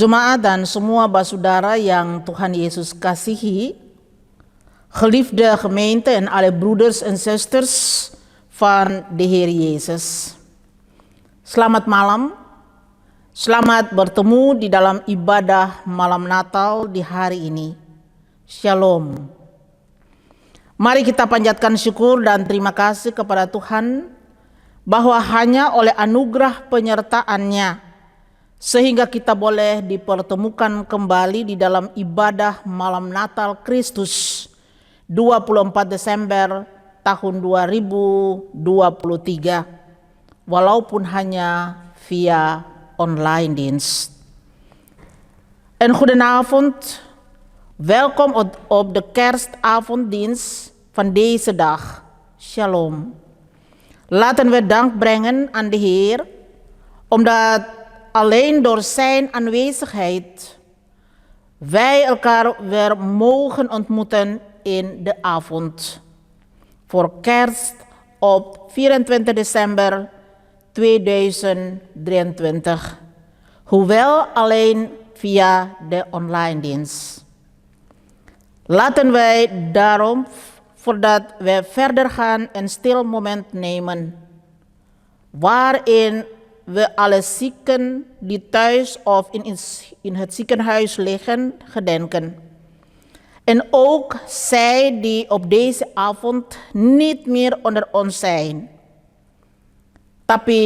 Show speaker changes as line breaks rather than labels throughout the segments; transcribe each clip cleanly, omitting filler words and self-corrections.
Jemaat dan semua basudara yang Tuhan Yesus kasihi, geliefde gemeente en alle broeders en zusters van de Heer Yesus. Selamat malam, selamat bertemu di dalam ibadah malam Natal di hari ini. Shalom. Mari kita panjatkan syukur dan terima kasih kepada Tuhan bahwa hanya oleh anugerah penyertaan-Nya sehingga kita boleh dipertemukan kembali di dalam ibadah malam Natal Kristus 24 Desember tahun 2023 walaupun hanya via online dienst. En goedenavond, welkom op de kerstavonddienst van deze dag. Shalom. Laten we dank brengen aan de Heer, omdat alleen door zijn aanwezigheid wij elkaar weer mogen ontmoeten in de avond. Voor kerst op 24 december 2023. Hoewel alleen via de online dienst. Laten wij daarom, voordat we verder gaan, een stil moment nemen, waarin we alle zieken die thuis of in het ziekenhuis liggen, gedenken. En ook zij die op deze avond niet meer onder ons zijn. Tapi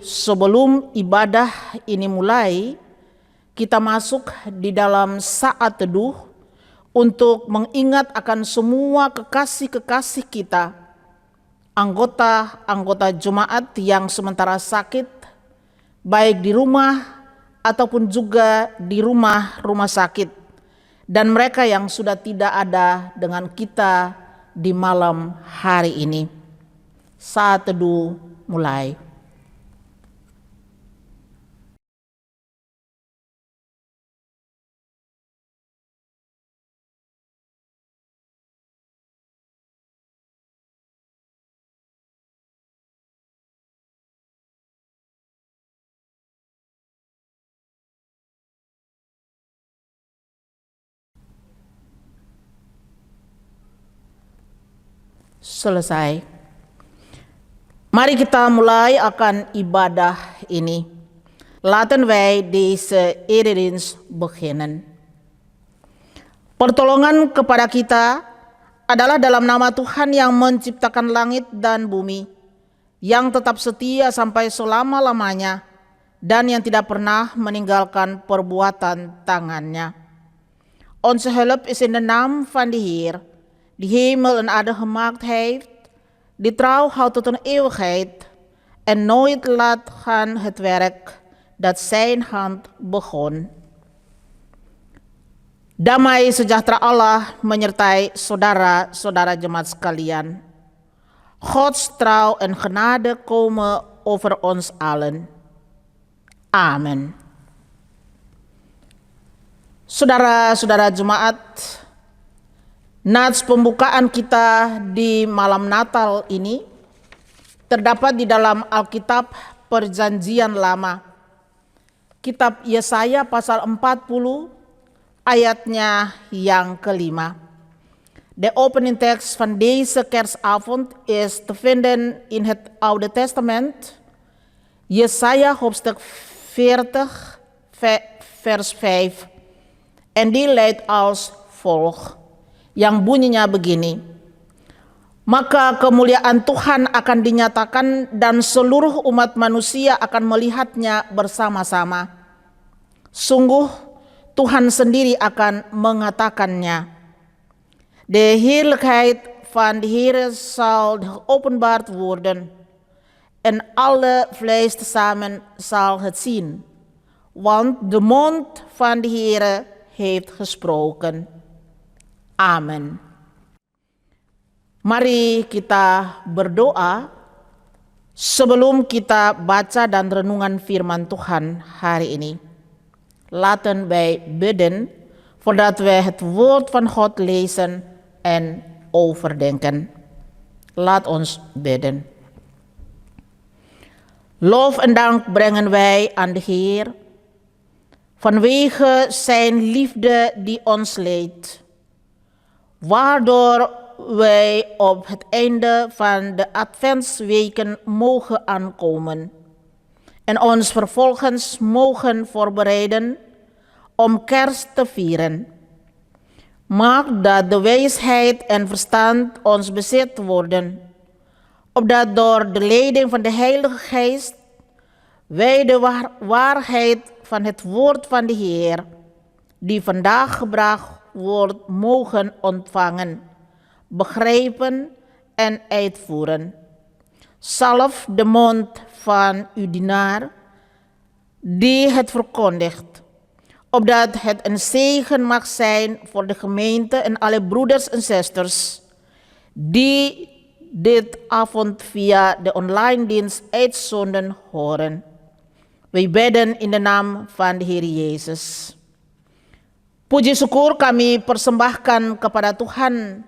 sebelum ibadah ini mulai, kita masuk di dalam saat teduh untuk mengingat akan semua kekasih-kekasih kita, anggota-anggota jemaat yang sementara sakit, baik di rumah ataupun juga di rumah-rumah sakit, dan mereka yang sudah tidak ada dengan kita di malam hari ini. Saat teduh mulai. Selesai. Mari kita mulai akan ibadah ini. Laten wij deze eredienst beginnen. Pertolongan kepada kita adalah dalam nama Tuhan yang menciptakan langit dan bumi, yang tetap setia sampai selama-lamanya, dan yang tidak pernah meninggalkan perbuatan tangannya. Onze hulp is in de naam van de Heer, die hemel en aarde gemaakt heeft, die trouw houdt tot een eeuwigheid en nooit laat gaan het werk dat zijn hand begon. Damai sejahtera Allah menyertai saudara-saudara jemaat sekalian. Gods trouw en genade komen over ons allen. Amen. Saudara-saudara jemaat, nats pembukaan kita di malam Natal ini terdapat di dalam Alkitab Perjanjian Lama. Kitab Yesaya pasal 40 ayatnya yang kelima. De opening tekst van deze kerstavond is te vinden in het Oude Testament. Yesaya hoofdstuk 40 vers 5. En die luidt als volgt. Yang bunyinya begini, maka kemuliaan Tuhan akan dinyatakan dan seluruh umat manusia akan melihatnya bersama-sama. Sungguh Tuhan sendiri akan mengatakannya. De heerlijkheid van de Heer zal geopenbaard worden en alle vlees tezamen zal het zien, want de mond van de Heer heeft gesproken. Amin. Mari kita berdoa sebelum kita baca dan renungan firman Tuhan hari ini. Laten wij bidden voordat wij het woord van God lezen en overdenken. Laat ons bidden. Lof en dank brengen wij aan de Heer, vanwege zijn liefde die ons leidt, waardoor wij op het einde van de adventsweken mogen aankomen en ons vervolgens mogen voorbereiden om kerst te vieren. Maak dat de wijsheid en verstand ons bezit worden, opdat door de leiding van de Heilige Geest wij de waarheid van het woord van de Heer, die vandaag gebracht wordt, mogen ontvangen, begrijpen en uitvoeren. Zalf de mond van uw dienaar, die het verkondigt, opdat het een zegen mag zijn voor de gemeente en alle broeders en zusters die dit avond via de online dienst uitzonden horen. Wij bidden in de naam van de Heer Yesus. Puji syukur kami persembahkan kepada Tuhan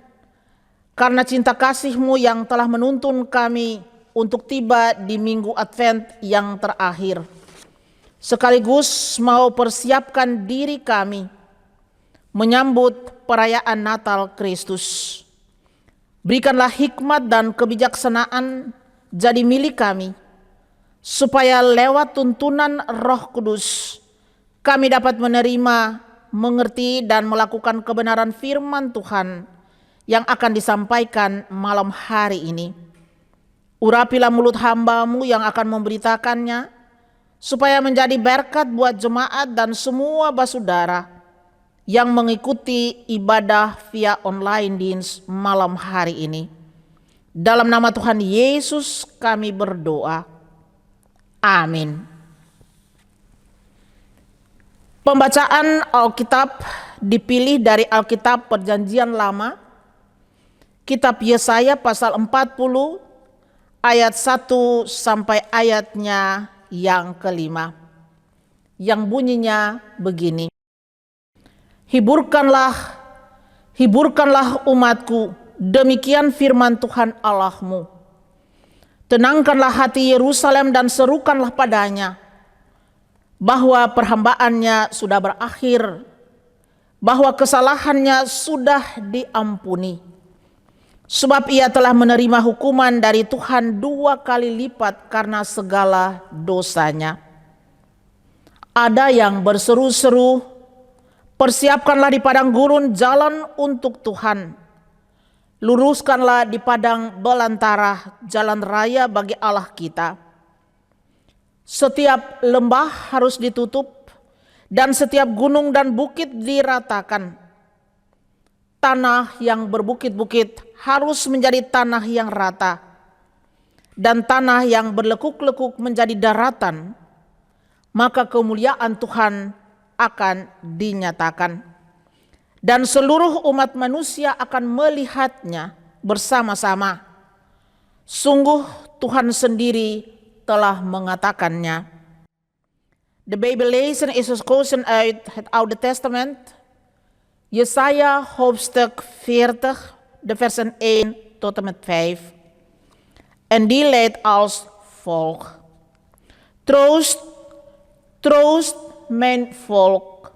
karena cinta kasih-Mu yang telah menuntun kami untuk tiba di minggu Advent yang terakhir. Sekaligus mau persiapkan diri kami menyambut perayaan Natal Kristus. Berikanlah hikmat dan kebijaksanaan jadi milik kami, supaya lewat tuntunan Roh Kudus kami dapat menerima, mengerti, dan melakukan kebenaran firman Tuhan yang akan disampaikan malam hari ini. Urapilah mulut hamba-Mu yang akan memberitakannya, supaya menjadi berkat buat jemaat dan semua basudara yang mengikuti ibadah via online dienst malam hari ini. Dalam nama Tuhan Yesus kami berdoa. Amin. Pembacaan Alkitab dipilih dari Alkitab Perjanjian Lama, Kitab Yesaya pasal 40 ayat 1 sampai ayatnya yang kelima, yang bunyinya begini. Hiburkanlah umatku, demikian firman Tuhan Allahmu. Tenangkanlah hati Yerusalem dan serukanlah padanya, bahwa perhambaannya sudah berakhir, bahwa kesalahannya sudah diampuni. Sebab ia telah menerima hukuman dari Tuhan 2 kali lipat karena segala dosanya. Ada yang berseru-seru, persiapkanlah di padang gurun jalan untuk Tuhan. Luruskanlah di padang belantara jalan raya bagi Allah kita. Setiap lembah harus ditutup dan setiap gunung dan bukit diratakan. Tanah yang berbukit-bukit harus menjadi tanah yang rata, dan tanah yang berlekuk-lekuk menjadi daratan. Maka kemuliaan Tuhan akan dinyatakan, dan seluruh umat manusia akan melihatnya bersama-sama. Sungguh Tuhan sendiri telah mengatakannya. De Bijbellezen is gekozen uit het Oude Testament, Jesaja hoofdstuk 40, de versen 1 tot en met 5. En die leidt als volgt. Troost, troost mijn volk,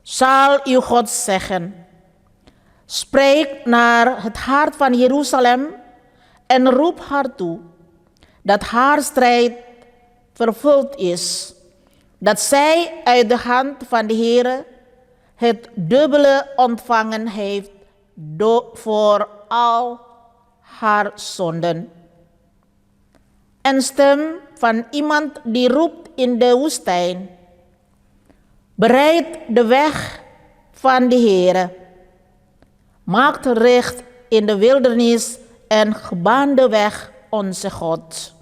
zal uw God zeggen. Spreek naar het hart van Jeruzalem en roep haar toe dat haar strijd vervuld is, dat zij uit de hand van de Heere het dubbele ontvangen heeft voor al haar zonden. Een stem van iemand die roept in de woestijn: bereid de weg van de Heere, maakt recht in de wildernis en gebaan de weg onze God.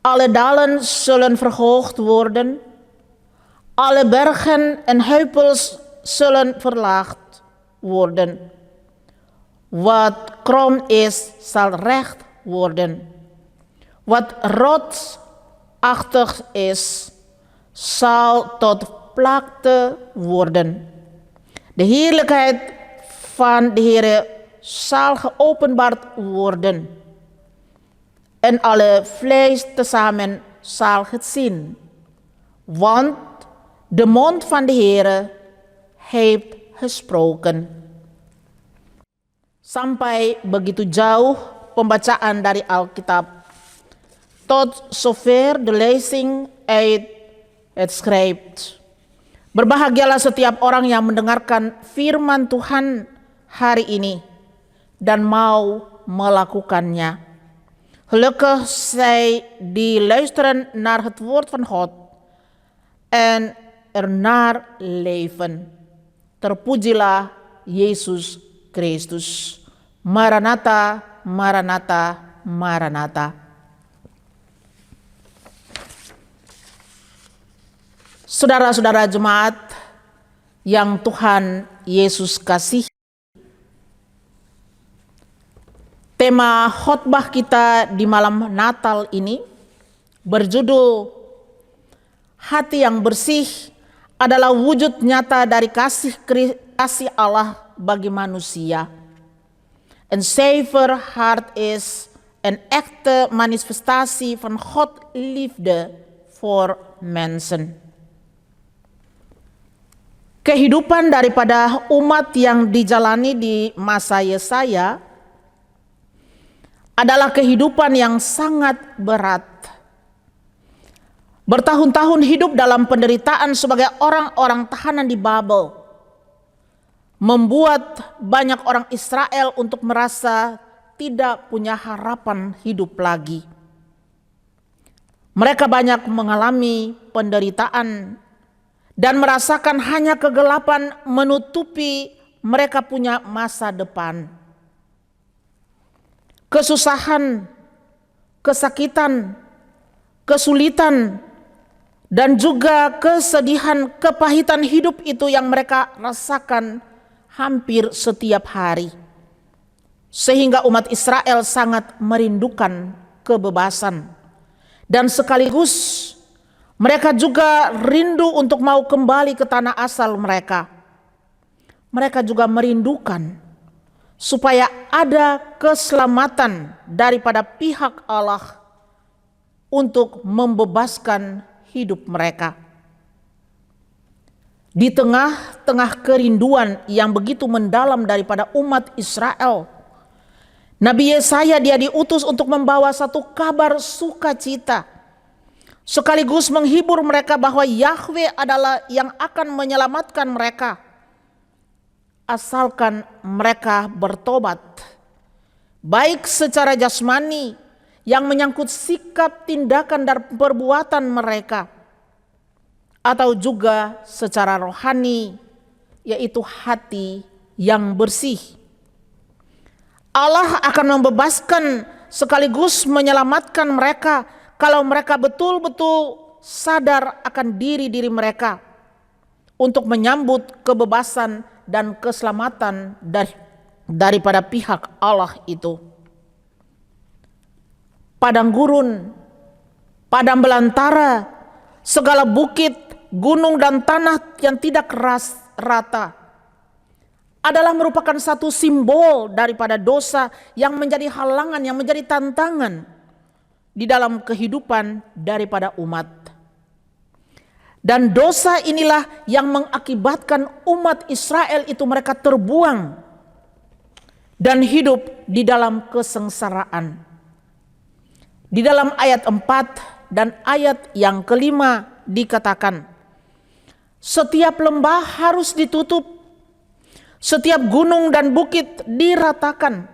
Alle dalen zullen verhoogd worden, alle bergen en heuvels zullen verlaagd worden. Wat krom is, zal recht worden. Wat rotsachtig is, zal tot vlakte worden. De heerlijkheid van de Heere zal geopenbaard worden, en alle vlees tezamen zal het zien. Want De mond van de Heere heeft gesproken. Sampai begitu jauh pembacaan dari Alkitab. Tot zover de lezing uit het schrift. Berbahagialah setiap orang yang mendengarkan firman Tuhan hari ini dan mau melakukannya. Gelukkig zij die luisteren naar het woord van God en ernaar leven. Terpujilah Yesus Kristus. Maranatha, Maranatha, Maranatha. Saudara-saudara jemaat yang Tuhan Yesus kasih, tema khotbah kita di malam Natal ini berjudul Hati yang bersih adalah wujud nyata dari kasih Allah bagi manusia. Een zuiver hart is een echte manifestatie van Gods liefde voor mensen. Kehidupan daripada umat yang dijalani di masa Yesaya adalah kehidupan yang sangat berat. Bertahun-tahun hidup dalam penderitaan sebagai orang-orang tahanan di Babel membuat banyak orang Israel untuk merasa tidak punya harapan hidup lagi. Mereka banyak mengalami penderitaan dan merasakan hanya kegelapan menutupi mereka punya masa depan. Kesusahan, kesakitan, kesulitan, dan juga kesedihan, kepahitan hidup itu yang mereka rasakan hampir setiap hari. Sehingga umat Israel sangat merindukan kebebasan. Dan sekaligus mereka juga rindu untuk mau kembali ke tanah asal mereka. Mereka juga merindukan supaya ada keselamatan daripada pihak Allah untuk membebaskan hidup mereka. Di tengah-tengah kerinduan yang begitu mendalam daripada umat Israel, Nabi Yesaya dia diutus untuk membawa satu kabar sukacita, sekaligus menghibur mereka bahwa Yahweh adalah yang akan menyelamatkan mereka, asalkan mereka bertobat, baik secara jasmani yang menyangkut sikap, tindakan, dan perbuatan mereka, atau juga secara rohani, yaitu hati yang bersih. Allah akan membebaskan sekaligus menyelamatkan mereka kalau mereka betul-betul sadar akan diri mereka untuk menyambut kebebasan dan keselamatan daripada pihak Allah itu. Padang gurun, padang belantara, segala bukit, gunung dan tanah yang tidak rata adalah merupakan satu simbol daripada dosa yang menjadi halangan, yang menjadi tantangan di dalam kehidupan daripada umat. Dan dosa inilah yang mengakibatkan umat Israel itu mereka terbuang dan hidup di dalam kesengsaraan. Di dalam ayat 4 dan ayat yang kelima dikatakan, setiap lembah harus ditutup, setiap gunung dan bukit diratakan.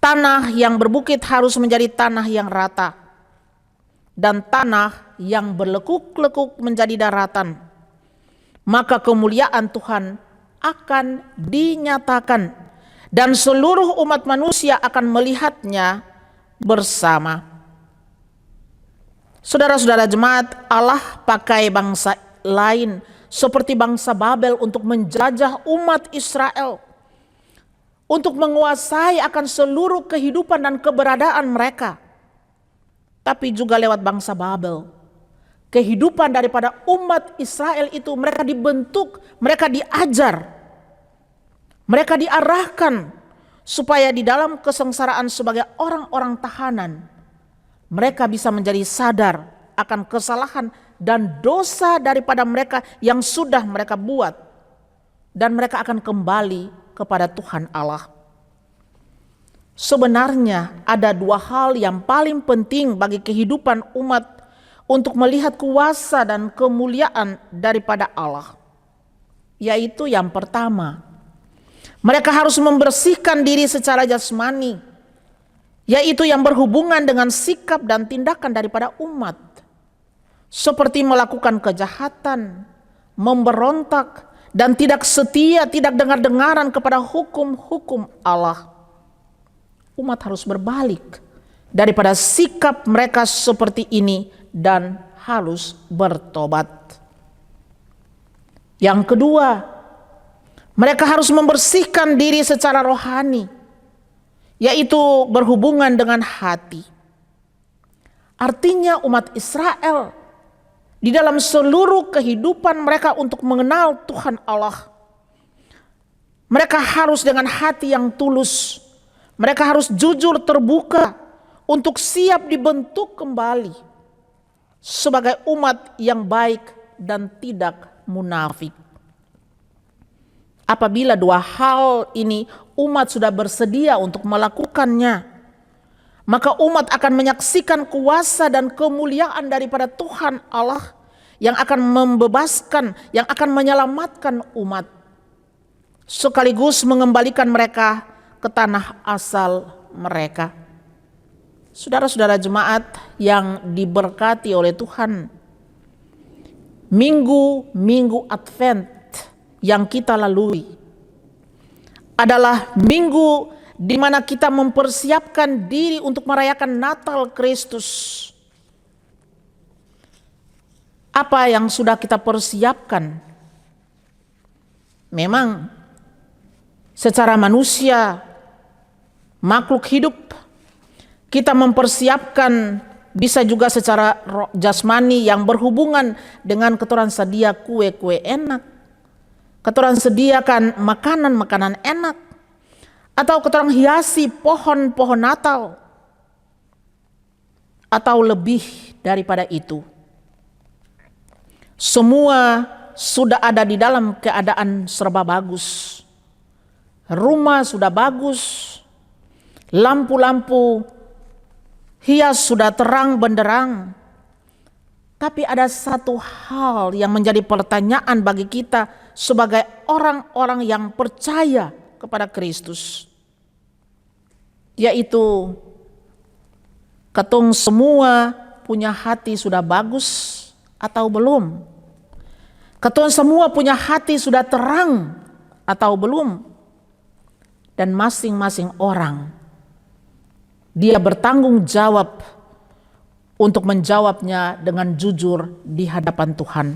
Tanah yang berbukit harus menjadi tanah yang rata, dan tanah yang berlekuk-lekuk menjadi daratan. Maka kemuliaan Tuhan akan dinyatakan, dan seluruh umat manusia akan melihatnya bersama. Saudara-saudara jemaat, Allah pakai bangsa lain seperti bangsa Babel untuk menjajah umat Israel, untuk menguasai akan seluruh kehidupan dan keberadaan mereka. Tapi juga lewat bangsa Babel, kehidupan daripada umat Israel itu mereka dibentuk, mereka diajar, mereka diarahkan supaya di dalam kesengsaraan sebagai orang-orang tahanan, mereka bisa menjadi sadar akan kesalahan dan dosa daripada mereka yang sudah mereka buat, dan mereka akan kembali kepada Tuhan Allah. Sebenarnya ada dua hal yang paling penting bagi kehidupan umat untuk melihat kuasa dan kemuliaan daripada Allah. Yaitu yang pertama, mereka harus membersihkan diri secara jasmani, yaitu yang berhubungan dengan sikap dan tindakan daripada umat, seperti melakukan kejahatan, memberontak, dan tidak setia, tidak dengar-dengaran kepada hukum-hukum Allah. Umat harus berbalik daripada sikap mereka seperti ini dan harus bertobat. Yang kedua, mereka harus membersihkan diri secara rohani, yaitu berhubungan dengan hati. Artinya umat Israel di dalam seluruh kehidupan mereka untuk mengenal Tuhan Allah, mereka harus dengan hati yang tulus. Mereka harus jujur terbuka untuk siap dibentuk kembali sebagai umat yang baik dan tidak munafik. Apabila dua hal ini umat sudah bersedia untuk melakukannya, maka umat akan menyaksikan kuasa dan kemuliaan daripada Tuhan Allah yang akan membebaskan, yang akan menyelamatkan umat, sekaligus mengembalikan mereka ke tanah asal mereka. Saudara-saudara jemaat yang diberkati oleh Tuhan, minggu Advent yang kita lalui adalah minggu di mana kita mempersiapkan diri untuk merayakan Natal Kristus. Apa yang sudah kita persiapkan? Memang secara manusia, makhluk hidup, kita mempersiapkan bisa juga secara jasmani yang berhubungan dengan keturang sedia kue-kue enak, keturang sediakan makanan-makanan enak, atau keturang hiasi pohon-pohon Natal, atau lebih daripada itu. Semua sudah ada di dalam keadaan serba bagus. Rumah sudah bagus, lampu-lampu hias sudah terang benderang. Tapi ada satu hal yang menjadi pertanyaan bagi kita sebagai orang-orang yang percaya kepada Kristus, yaitu ketong semua punya hati sudah bagus atau belum? Ketong semua punya hati sudah terang atau belum? Dan masing-masing orang dia bertanggung jawab untuk menjawabnya dengan jujur di hadapan Tuhan.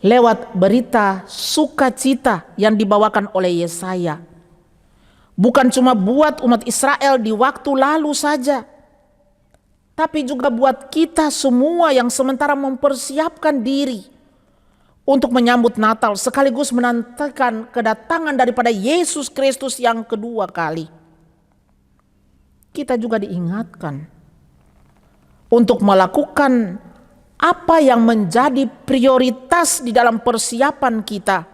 Lewat berita sukacita yang dibawakan oleh Yesaya, bukan cuma buat umat Israel di waktu lalu saja, tapi juga buat kita semua yang sementara mempersiapkan diri untuk menyambut Natal sekaligus menantikan kedatangan daripada Yesus Kristus yang kedua kali. Kita juga diingatkan untuk melakukan apa yang menjadi prioritas di dalam persiapan kita,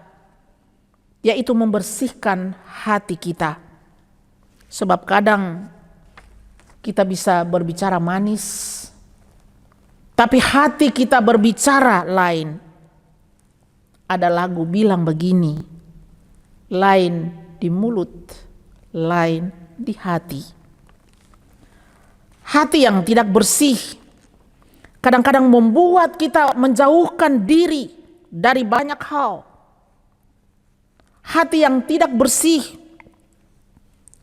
yaitu membersihkan hati kita. Sebab kadang kita bisa berbicara manis, tapi hati kita berbicara lain. Ada lagu bilang begini, lain di mulut, lain di hati. Hati yang tidak bersih kadang-kadang membuat kita menjauhkan diri dari banyak hal. Hati yang tidak bersih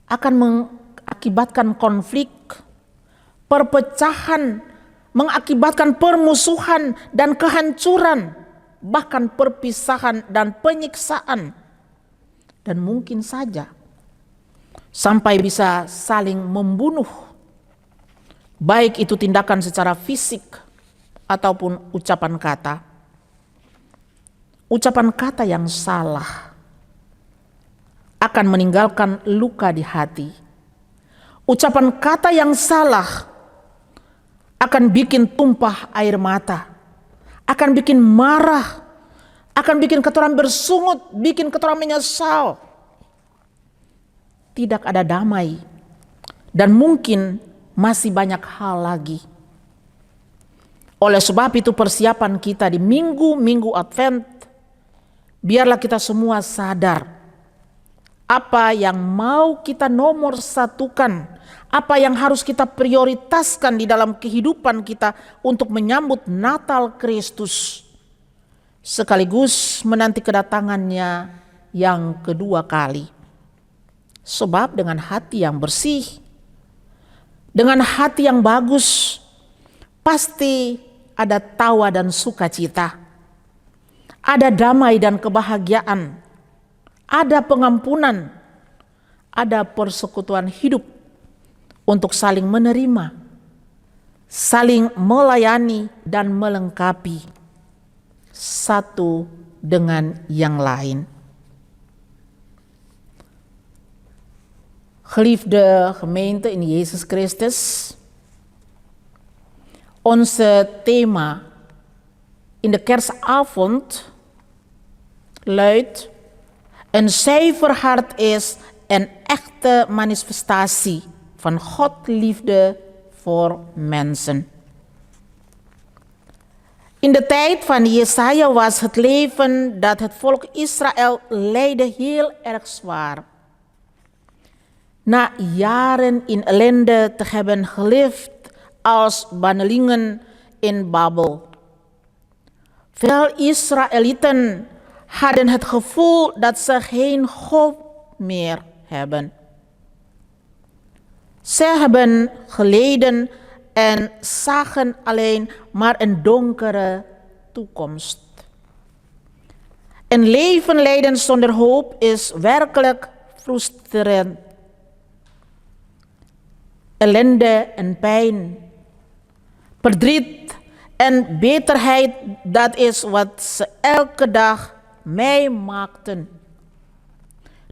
akan mengakibatkan konflik, perpecahan, mengakibatkan permusuhan dan kehancuran, bahkan perpisahan dan penyiksaan, dan mungkin saja sampai bisa saling membunuh, baik itu tindakan secara fisik ataupun ucapan kata. Ucapan kata yang salah akan meninggalkan luka di hati. Ucapan kata yang salah akan bikin tumpah air mata, akan bikin marah, akan bikin ketorang bersungut, bikin ketorang menyesal. Tidak ada damai, dan mungkin masih banyak hal lagi. Oleh sebab itu persiapan kita di minggu-minggu Advent, biarlah kita semua sadar apa yang mau kita nomor satukan, apa yang harus kita prioritaskan di dalam kehidupan kita untuk menyambut Natal Kristus, sekaligus menanti kedatangannya yang kedua kali. Sebab dengan hati yang bersih, dengan hati yang bagus, pasti ada tawa dan sukacita, ada damai dan kebahagiaan, ada pengampunan, ada persekutuan hidup untuk saling menerima, saling melayani dan melengkapi satu dengan yang lain. Geliefde gemeente in Jezus Christus, onze thema in de kerstavond luidt: een zuiver hart is een echte manifestatie van Gods liefde voor mensen. In de tijd van Jesaja was het leven dat het volk Israël leidde heel erg zwaar. Na jaren in ellende te hebben geleefd als bannelingen in Babel. Veel Israëlieten hadden het gevoel dat ze geen hoop meer hebben. Ze hebben geleden en zagen alleen maar een donkere toekomst. Een leven leiden zonder hoop is werkelijk frustrerend. Ellende en pijn, verdriet en bitterheid, dat is wat ze elke dag meemaakten.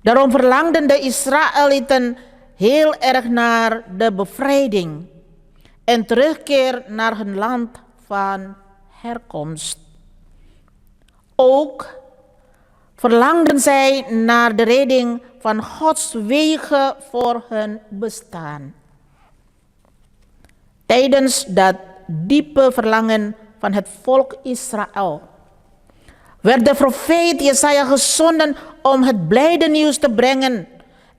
Daarom verlangden de Israëlieten heel erg naar de bevrijding en terugkeer naar hun land van herkomst. Ook verlangden zij naar de redding van Gods wegen voor hun bestaan. Tijdens dat diepe verlangen van het volk Israël werd de profeet Jesaja gezonden om het blijde nieuws te brengen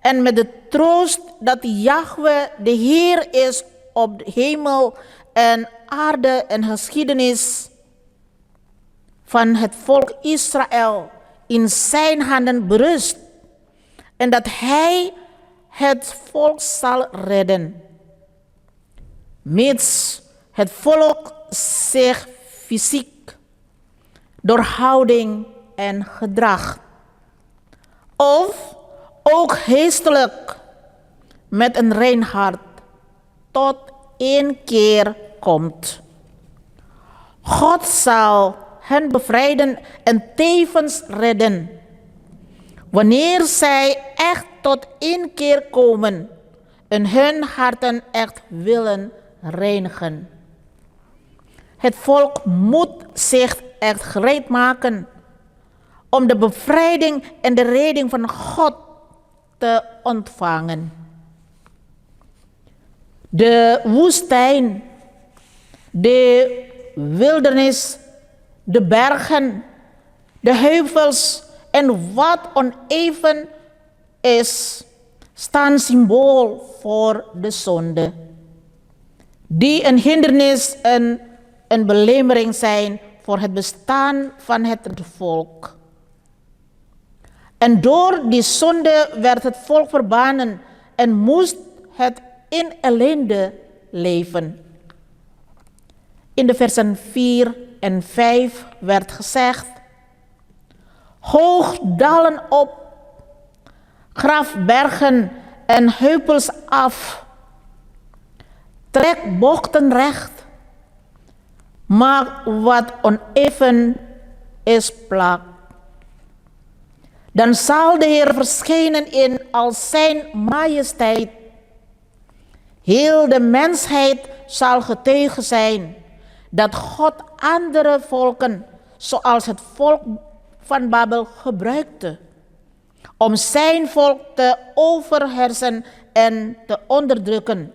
en met de troost dat Yahweh de Heer is op de hemel en aarde en geschiedenis van het volk Israël in zijn handen berust en dat hij het volk zal redden. Mits het volk zich fysiek, door houding en gedrag, of ook geestelijk met een rein hart tot inkeer komt. God zal hen bevrijden en tevens redden, wanneer zij echt tot inkeer komen en hun harten echt willen reinigen. Het volk moet zich echt gereed maken om de bevrijding en de redding van God te ontvangen. De woestijn, de wildernis, de bergen, de heuvels en wat oneven is, staan symbool voor de zonde, die een hindernis en een belemmering zijn voor het bestaan van het volk. En door die zonde werd het volk verbannen en moest het in ellende leven. In de versen 4 en 5 werd gezegd: hoog dalen op, graf bergen en heuvels af, trek bochten recht, maak wat oneven is plat. Dan zal de Heer verschijnen in al zijn majesteit, Heel de mensheid zal getuige zijn dat God andere volken, zoals het volk van Babel, gebruikte om zijn volk te overheersen en te onderdrukken.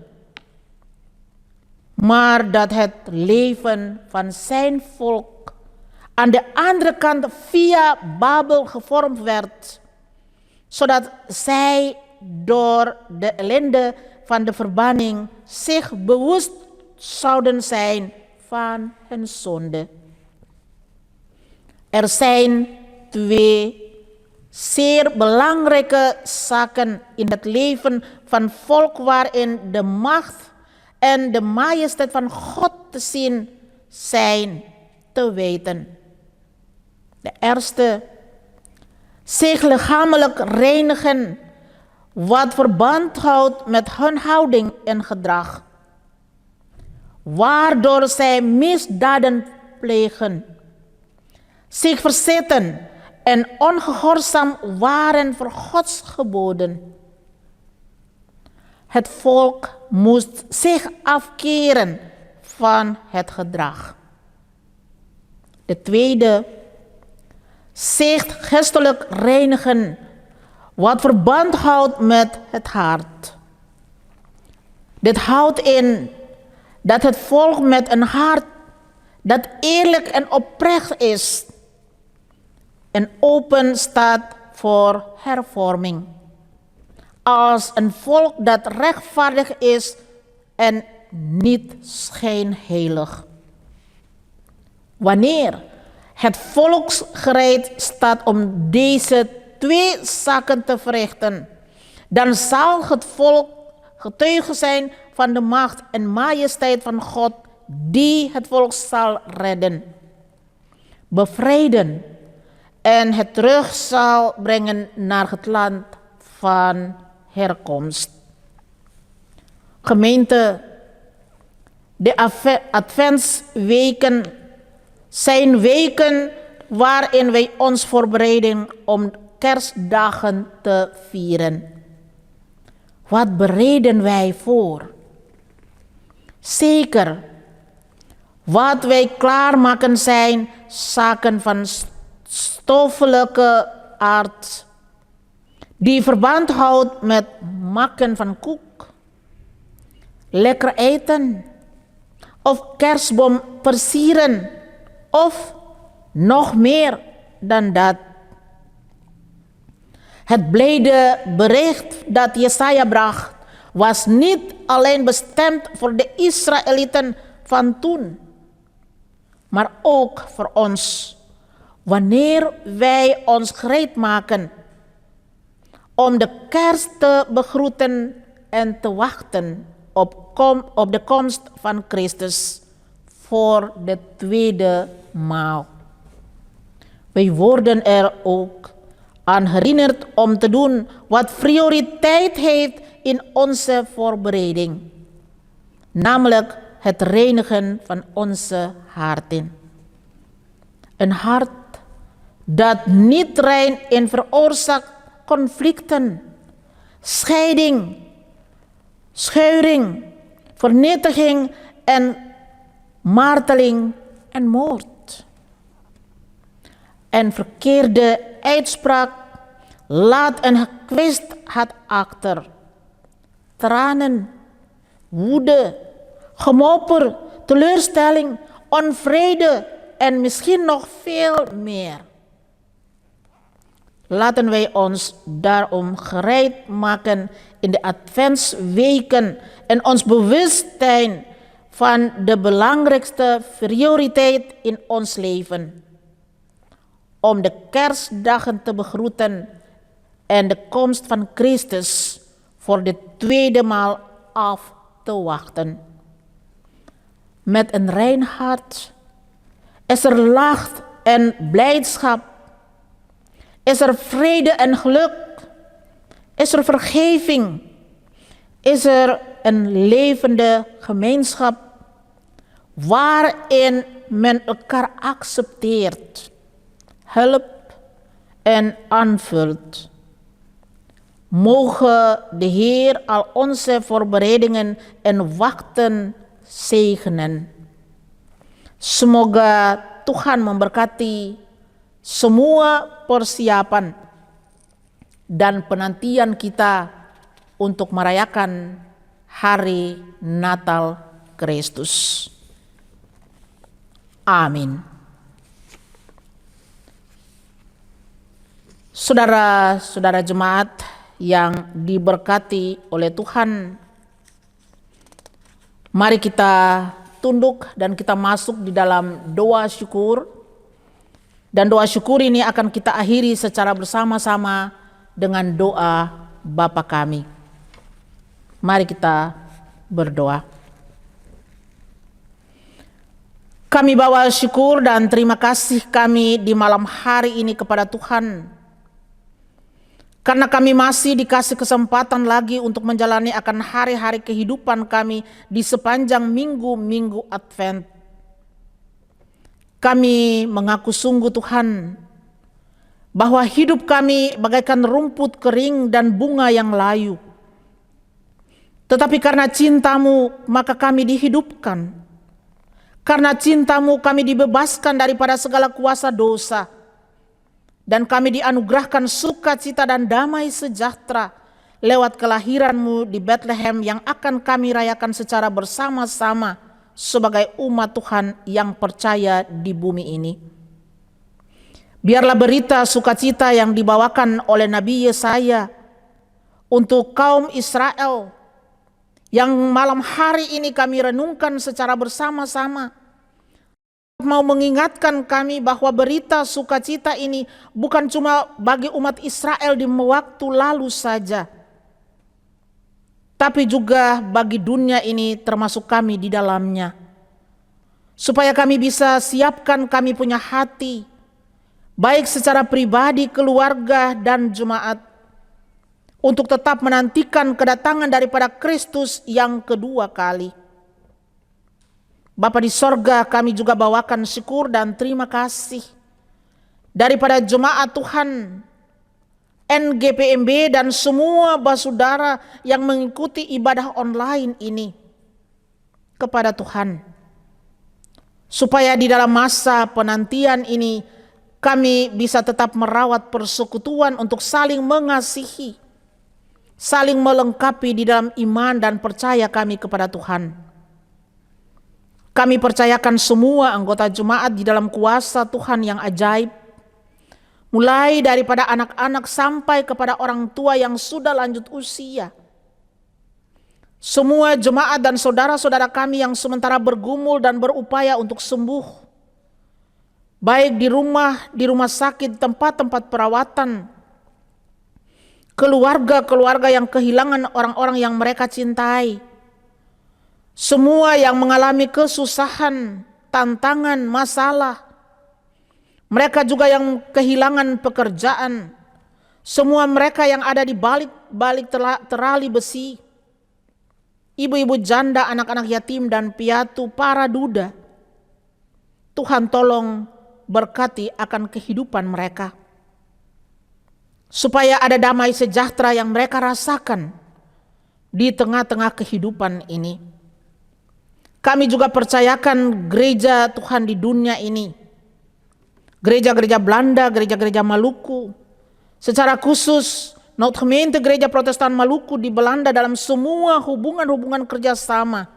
Maar dat het leven van zijn volk aan de andere kant via Babel gevormd werd, zodat zij door de ellende van de verbanning zich bewust zouden zijn van hun zonde. Er zijn twee zeer belangrijke zaken in het leven van volk waarin de macht en de majesteit van God te zien zijn te weten. De eerste, zich lichamelijk reinigen, wat verband houdt met hun houding en gedrag, waardoor zij misdaden plegen, zich verzetten en ongehoorzaam waren voor Gods geboden. Het volk moest zich afkeren van het gedrag. De tweede, zich geestelijk reinigen, wat verband houdt met het hart. Dit houdt in dat het volk met een hart dat eerlijk en oprecht is en open staat voor hervorming. Als een volk dat rechtvaardig is en niet schijnheilig. Wanneer het volk gereed staat om deze twee zaken te verrichten, dan zal het volk getuige zijn van de macht en majesteit van God, die het volk zal redden, bevrijden en het terug zal brengen naar het land van herkomst. Gemeente, de adventsweken zijn weken waarin wij ons voorbereiden om kerstdagen te vieren. Wat bereiden wij voor? Zeker, wat wij klaarmaken zijn zaken van stoffelijke aard, die verband houdt met maken van koek, lekker eten, of kerstboom versieren, of nog meer dan dat. Het blijde bericht dat Jesaja bracht was niet alleen bestemd voor de Israëlieten van toen, maar ook voor ons, wanneer wij ons gereed maken om de kerst te begroeten en te wachten op de komst van Christus voor de tweede maal. Wij worden er ook aan herinnerd om te doen wat prioriteit heeft in onze voorbereiding, namelijk het reinigen van onze harten. Een hart dat niet rein en veroorzaakt conflicten, scheiding, scheuring, vernietiging en marteling en moord. En verkeerde uitspraak laat een gekwetst hart achter. Tranen, woede, gemopper, teleurstelling, onvrede en misschien nog veel meer. Laten wij ons daarom gereed maken in de adventsweken en ons bewust zijn van de belangrijkste prioriteit in ons leven. Om de kerstdagen te begroeten en de komst van Christus voor de tweede maal af te wachten. Met een rein hart is er lacht en blijdschap. Is er vrede en geluk? Is er vergeving? Is er een levende gemeenschap waarin men elkaar accepteert, helpt en aanvult? Mogen de Heer al onze voorbereidingen en wachten zegenen. Semoga Tuhan memberkati semua persiapan dan penantian kita untuk merayakan hari Natal Kristus. Amin. Saudara-saudara jemaat yang diberkati oleh Tuhan, mari kita tunduk dan kita masuk di dalam doa syukur. Dan doa syukur ini akan kita akhiri secara bersama-sama dengan doa Bapa kami. Mari kita berdoa. Kami bawa syukur dan terima kasih kami di malam hari ini kepada Tuhan, karena kami masih dikasih kesempatan lagi untuk menjalani akan hari-hari kehidupan kami di sepanjang minggu-minggu Advent. Kami mengaku sungguh Tuhan, bahwa hidup kami bagaikan rumput kering dan bunga yang layu. Tetapi karena cinta-Mu maka kami dihidupkan. Karena cinta-Mu kami dibebaskan daripada segala kuasa dosa. Dan kami dianugerahkan sukacita dan damai sejahtera lewat kelahiran-Mu di Bethlehem yang akan kami rayakan secara bersama-sama sebagai umat Tuhan yang percaya di bumi ini. Biarlah berita sukacita yang dibawakan oleh Nabi Yesaya untuk kaum Israel yang malam hari ini kami renungkan secara bersama-sama, mau mengingatkan kami bahwa berita sukacita ini bukan cuma bagi umat Israel di waktu lalu saja, tapi juga bagi dunia ini termasuk kami di dalamnya. Supaya kami bisa siapkan kami punya hati, baik secara pribadi, keluarga, dan jemaat, untuk tetap menantikan kedatangan daripada Kristus yang kedua kali. Bapa di sorga, kami juga bawakan syukur dan terima kasih daripada jemaat Tuhan, NGPMB, dan semua basudara yang mengikuti ibadah online ini kepada Tuhan. Supaya di dalam masa penantian ini kami bisa tetap merawat persekutuan untuk saling mengasihi, saling melengkapi di dalam iman dan percaya kami kepada Tuhan. Kami percayakan semua anggota jemaat di dalam kuasa Tuhan yang ajaib, mulai daripada anak-anak sampai kepada orang tua yang sudah lanjut usia. Semua jemaat dan saudara-saudara kami yang sementara bergumul dan berupaya untuk sembuh, baik di rumah sakit, tempat-tempat perawatan, keluarga-keluarga yang kehilangan orang-orang yang mereka cintai, semua yang mengalami kesusahan, tantangan, masalah, mereka juga yang kehilangan pekerjaan, semua mereka yang ada di balik terali besi, ibu-ibu janda, anak-anak yatim dan piatu, para duda. Tuhan tolong berkati akan kehidupan mereka, supaya ada damai sejahtera yang mereka rasakan di tengah-tengah kehidupan ini. Kami juga percayakan gereja Tuhan di dunia ini, gereja-gereja Belanda, gereja-gereja Maluku, secara khusus Noodgemeente Gereja Protestan Maluku di Belanda dalam semua hubungan-hubungan kerjasama,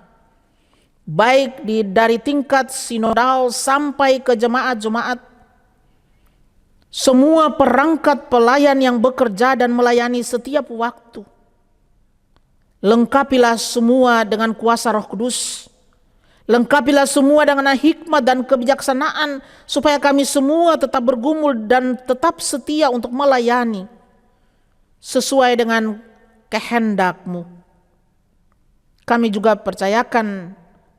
baik dari tingkat sinodal sampai ke jemaat-jemaat, semua perangkat pelayan yang bekerja dan melayani setiap waktu. Lengkapilah semua dengan kuasa Roh Kudus, lengkapilah semua dengan hikmat dan kebijaksanaan, supaya kami semua tetap bergumul dan tetap setia untuk melayani sesuai dengan kehendak-Mu. Kami juga percayakan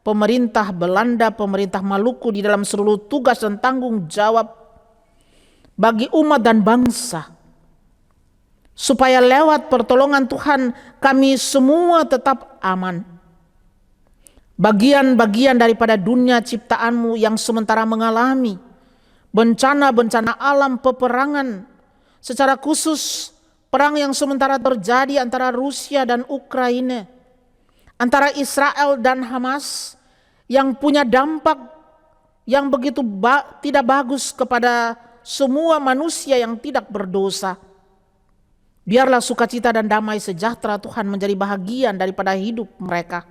pemerintah Belanda, pemerintah Maluku di dalam seluruh tugas dan tanggung jawab bagi umat dan bangsa, supaya lewat pertolongan Tuhan kami semua tetap aman. Bagian-bagian daripada dunia ciptaan-Mu yang sementara mengalami bencana-bencana alam, peperangan, secara khusus perang yang sementara terjadi antara Rusia dan Ukraina, antara Israel dan Hamas, yang punya dampak yang begitu tidak bagus kepada semua manusia yang tidak berdosa. Biarlah sukacita dan damai sejahtera Tuhan menjadi bahagian daripada hidup mereka,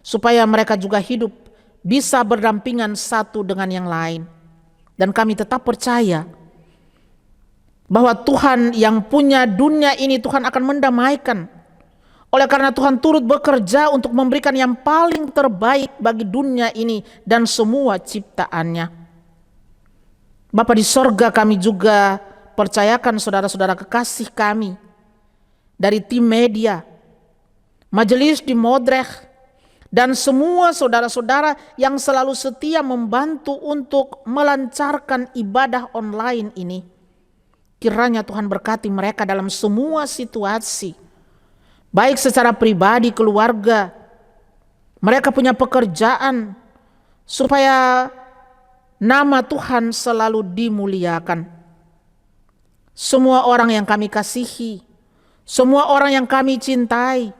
supaya mereka juga hidup bisa berdampingan satu dengan yang lain. Dan kami tetap percaya bahwa Tuhan yang punya dunia ini, Tuhan akan mendamaikan. Oleh karena Tuhan turut bekerja untuk memberikan yang paling terbaik bagi dunia ini dan semua ciptaannya. Bapa di sorga, kami juga percayakan saudara-saudara kekasih kami dari tim media, majelis di Modrech, dan semua saudara-saudara yang selalu setia membantu untuk melancarkan ibadah online ini. Kiranya Tuhan berkati mereka dalam semua situasi, baik secara pribadi, keluarga, mereka punya pekerjaan, supaya nama Tuhan selalu dimuliakan. Semua orang yang kami kasihi, semua orang yang kami cintai,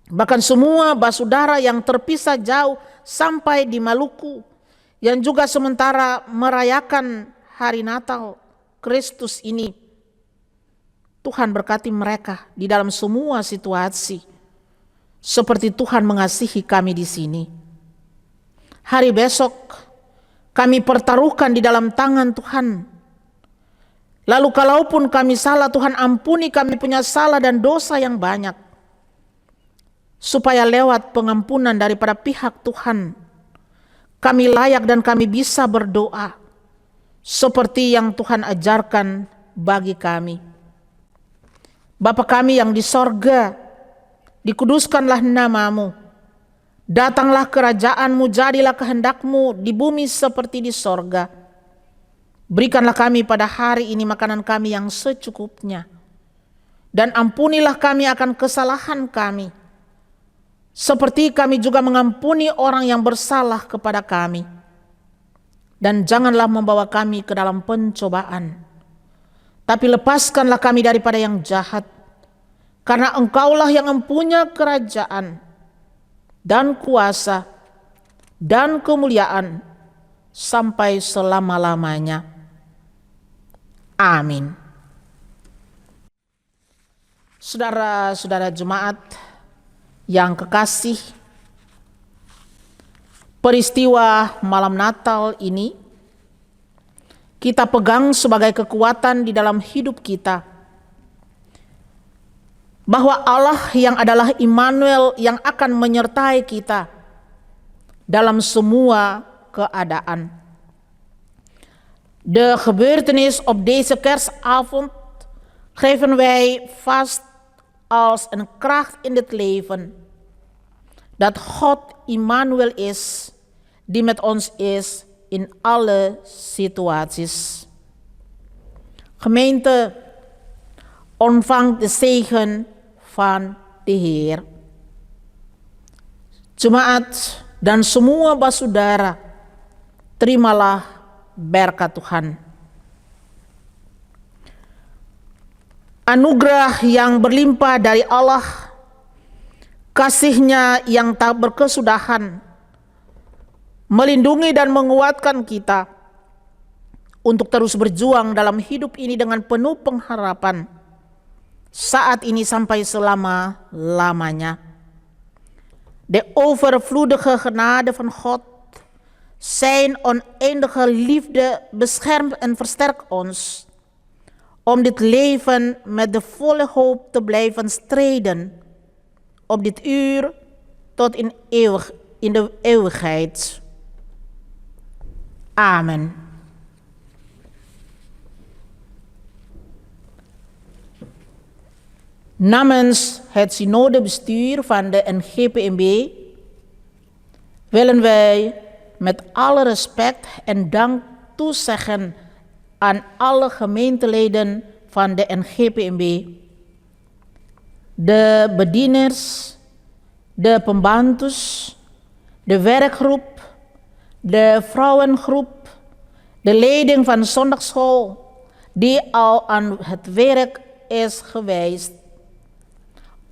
bahkan semua basudara yang terpisah jauh sampai di Maluku, yang juga sementara merayakan hari Natal Kristus ini, Tuhan berkati mereka di dalam semua situasi, seperti Tuhan mengasihi kami di sini. Hari besok kami pertaruhkan di dalam tangan Tuhan. Lalu kalaupun kami salah, Tuhan ampuni kami punya salah dan dosa yang banyak, supaya lewat pengampunan daripada pihak Tuhan, kami layak dan kami bisa berdoa seperti yang Tuhan ajarkan bagi kami. Bapa kami yang di sorga, dikuduskanlah namamu, datanglah kerajaanmu, jadilah kehendakmu di bumi seperti di sorga. Berikanlah kami pada hari ini makanan kami yang secukupnya, dan ampunilah kami akan kesalahan kami, seperti kami juga mengampuni orang yang bersalah kepada kami. Dan janganlah membawa kami ke dalam pencobaan, tapi lepaskanlah kami daripada yang jahat, karena Engkaulah yang mempunyai kerajaan dan kuasa dan kemuliaan sampai selama-lamanya. Amin. Saudara-saudara jemaat yang kekasih, peristiwa malam Natal ini kita pegang sebagai kekuatan di dalam hidup kita, bahwa Allah yang adalah Immanuel yang akan menyertai kita dalam semua keadaan. De gebeurtenis op deze kerstavond geven wij vast als een kracht in het leven, dat God Immanuel is, die met ons is in alle situaties. Gemeente, ontvang de zegen van de Heer. Jemaat dan semua basudara, terimalah berkat Tuhan. Anugerah yang berlimpah dari Allah, kasih-Nya yang tak berkesudahan, melindungi dan menguatkan kita untuk terus berjuang dalam hidup ini dengan penuh pengharapan, saat ini sampai selama-lamanya. De overvloedige genade van God, zijn oneindige liefde beschermt en versterkt ons om dit leven met de volle hoop te blijven strijden op dit uur tot in de eeuwigheid. Amen. Namens het synodebestuur van de NGPMB willen wij met alle respect en dank toezeggen aan alle gemeenteleden van de NGPMB, de bedieners, de pembantus, de werkgroep, de vrouwengroep, de leiding van zondagschool, die al aan het werk is geweest.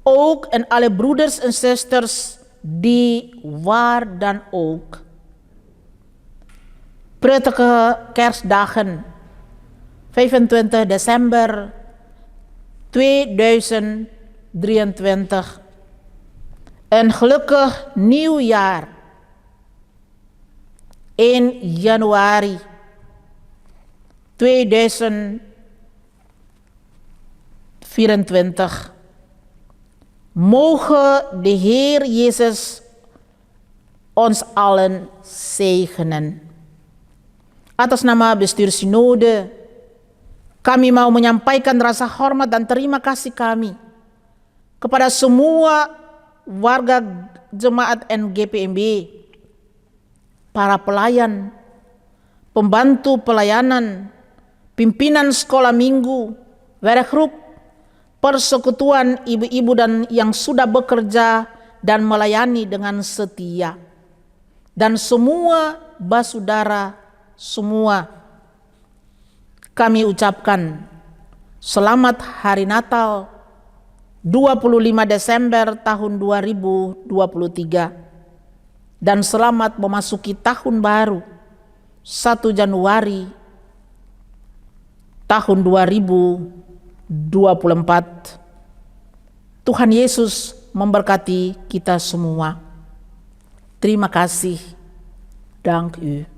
Ook en alle broeders en zusters die waar dan ook prettige kerstdagen 25 december 2023. Een gelukkig nieuwjaar in januari 2024. Mogen de Heer Jezus ons allen zegenen. Atas nama bestuur Sinode, kami mau menyampaikan rasa hormat dan terima kasih kami kepada semua warga jemaat NGPMB, para pelayan, pembantu pelayanan, pimpinan sekolah minggu, werkgroep, persekutuan ibu-ibu dan yang sudah bekerja dan melayani dengan setia, dan semua basudara semua. Kami ucapkan selamat Hari Natal 25 Desember tahun 2023 dan selamat memasuki tahun baru 1 Januari tahun 2024. Tuhan Yesus memberkati kita semua. Terima kasih. Dank u.